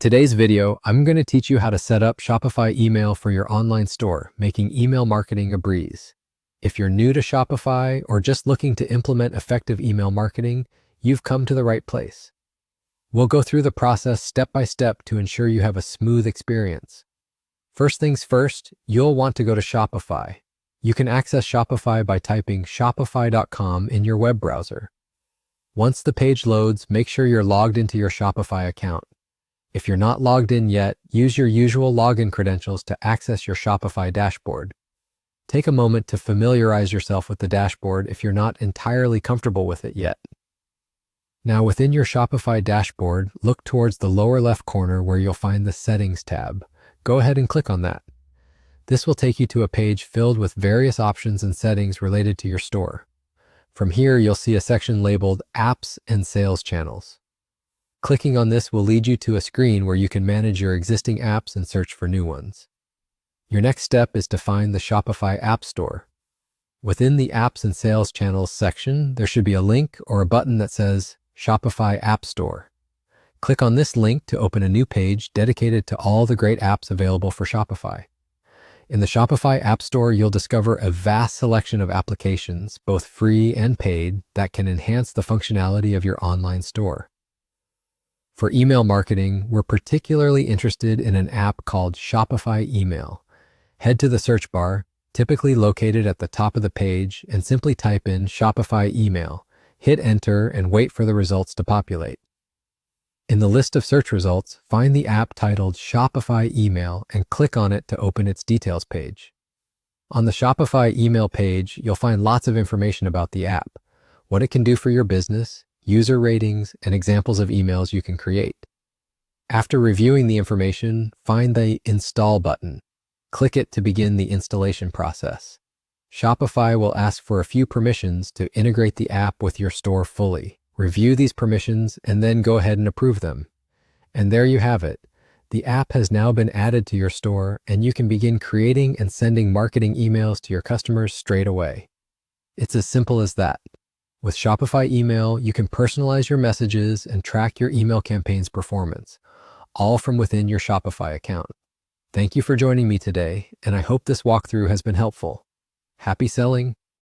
today's video, I'm going to teach you how to set up Shopify email for your online store, making email marketing a breeze. If you're new to Shopify or just looking to implement effective email marketing, you've come to the right place. We'll go through the process step by step to ensure you have a smooth experience. First things first, you'll want to go to Shopify. You can access Shopify by typing shopify.com in your web browser. Once the page loads, make sure you're logged into your Shopify account. If you're not logged in yet, use your usual login credentials to access your Shopify dashboard. Take a moment to familiarize yourself with the dashboard if you're not entirely comfortable with it yet. Now, within your Shopify dashboard, look towards the lower left corner where you'll find the Settings tab. Go ahead and click on that. This will take you to a page filled with various options and settings related to your store. From here, you'll see a section labeled Apps and Sales Channels. Clicking on this will lead you to a screen where you can manage your existing apps and search for new ones. Your next step is to find the Shopify App Store. Within the Apps and Sales Channels section, there should be a link or a button that says Shopify App Store. Click on this link to open a new page dedicated to all the great apps available for Shopify. In the Shopify App Store, you'll discover a vast selection of applications, both free and paid, that can enhance the functionality of your online store. For email marketing, we're particularly interested in an app called Shopify Email. Head to the search bar, typically located at the top of the page, and simply type in Shopify Email. Hit enter and wait for the results to populate. In the list of search results, find the app titled Shopify Email and click on it to open its details page. On the Shopify Email page, you'll find lots of information about the app, what it can do for your business, user ratings, and examples of emails you can create. After reviewing the information, find the Install button. Click it to begin the installation process. Shopify will ask for a few permissions to integrate the app with your store fully. Review these permissions and then go ahead and approve them. And there you have it. The app has now been added to your store and you can begin creating and sending marketing emails to your customers straight away. It's as simple as that. With Shopify Email, you can personalize your messages and track your email campaign's performance, all from within your Shopify account. Thank you for joining me today, and I hope this walkthrough has been helpful. Happy selling!